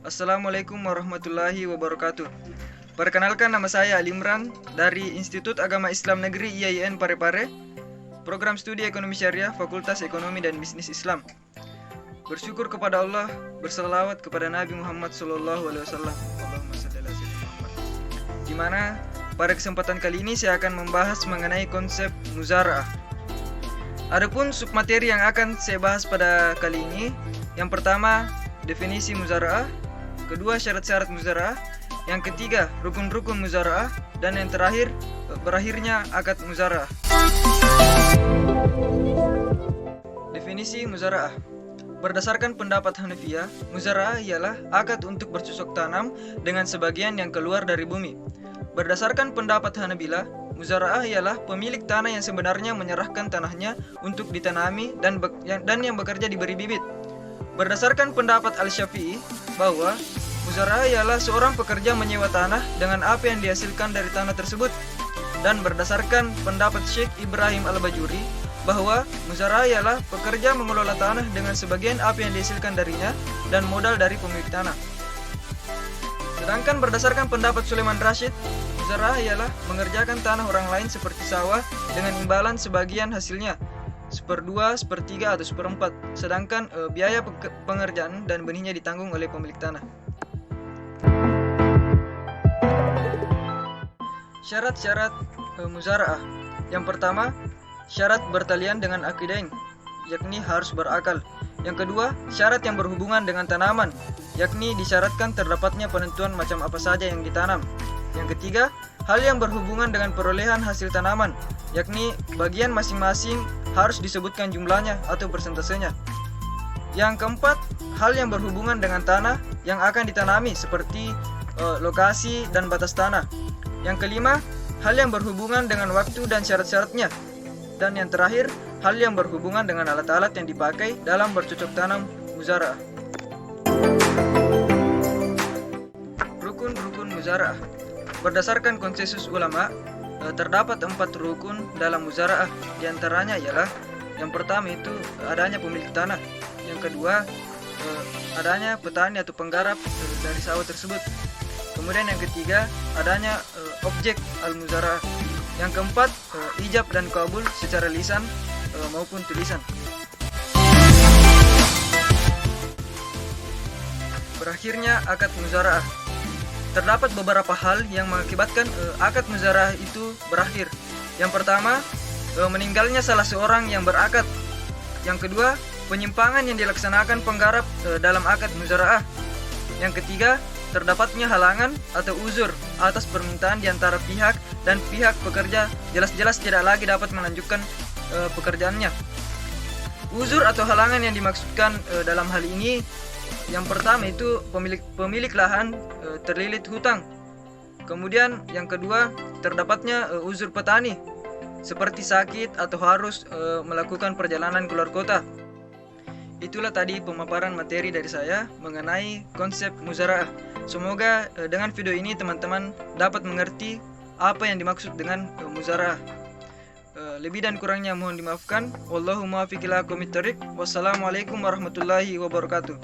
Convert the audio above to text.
Assalamualaikum warahmatullahi wabarakatuh. Perkenalkan, nama saya Ali Imran dari Institut Agama Islam Negeri IAIN Parepare, Program Studi Ekonomi Syariah, Fakultas Ekonomi dan Bisnis Islam. Bersyukur kepada Allah, berselawat kepada Nabi Muhammad SAW. Allahumma shalli ala sayyidina Muhammad. Di mana pada kesempatan kali ini saya akan membahas mengenai konsep muzara'ah. Adapun submateri yang akan saya bahas pada kali ini, yang pertama definisi muzara'ah, kedua syarat-syarat muzara'ah, yang ketiga rukun-rukun muzara'ah, dan yang terakhir berakhirnya akad muzara'ah. Definisi muzara'ah. Berdasarkan pendapat Hanafiyah, muzara'ah ialah akad untuk bercocok tanam dengan sebagian yang keluar dari bumi. Berdasarkan pendapat Hanabilah, muzara'ah ialah pemilik tanah yang sebenarnya menyerahkan tanahnya untuk ditanami dan yang bekerja diberi bibit. Berdasarkan pendapat Al-Syafi'i bahwa muzara'ah ialah seorang pekerja menyewa tanah dengan apa yang dihasilkan dari tanah tersebut. Dan berdasarkan pendapat Syekh Ibrahim Al-Bajuri bahwa muzara'ah ialah pekerja mengelola tanah dengan sebagian apa yang dihasilkan darinya dan modal dari pemilik tanah. Sedangkan berdasarkan pendapat Sulaiman Rashid, muzara'ah ialah mengerjakan tanah orang lain seperti sawah dengan imbalan sebagian hasilnya, 1/2, 1/3, atau 1/4, sedangkan biaya pengerjaan dan benihnya ditanggung oleh pemilik tanah. Syarat-syarat muzara'ah. Yang pertama, syarat bertalian dengan akidain, yakni harus berakal. Yang kedua, syarat yang berhubungan dengan tanaman, yakni disyaratkan terdapatnya penentuan macam apa saja yang ditanam. Yang ketiga, hal yang berhubungan dengan perolehan hasil tanaman, yakni bagian masing-masing harus disebutkan jumlahnya atau persentasenya. Yang keempat, hal yang berhubungan dengan tanah yang akan ditanami seperti lokasi dan batas tanah. Yang kelima, hal yang berhubungan dengan waktu dan syarat-syaratnya. Dan yang terakhir, hal yang berhubungan dengan alat-alat yang dipakai dalam bercocok tanam muzara'ah. Rukun-rukun muzara'ah. Berdasarkan konsensus ulama, terdapat 4 rukun dalam muzara'ah. Di antaranya ialah yang pertama itu adanya pemilik tanah, yang kedua adanya petani atau penggarap dari sawah tersebut, kemudian yang ketiga adanya objek al-muzara'ah, yang keempat ijab dan kabul secara lisan maupun tulisan. Berakhirnya akad muzara'ah. Terdapat beberapa hal yang mengakibatkan akad muzara'ah itu berakhir. Yang pertama, meninggalnya salah seorang yang berakad. Yang kedua, penyimpangan yang dilaksanakan penggarap dalam akad muzara'ah. Yang ketiga, terdapatnya halangan atau uzur atas permintaan di antara pihak, dan pihak pekerja jelas-jelas tidak lagi dapat melanjutkan pekerjaannya. Uzur atau halangan yang dimaksudkan dalam hal ini, yang pertama itu pemilik lahan terlilit hutang. Kemudian yang kedua, terdapatnya uzur petani seperti sakit atau harus melakukan perjalanan keluar kota. Itulah tadi pemaparan materi dari saya mengenai konsep muzara'ah. Semoga dengan video ini teman-teman dapat mengerti apa yang dimaksud dengan muzara'ah. Lebih dan kurangnya mohon dimaafkan. Wallahu muwaffiq ila aqwamit thoriq. Wassalamualaikum warahmatullahi wabarakatuh.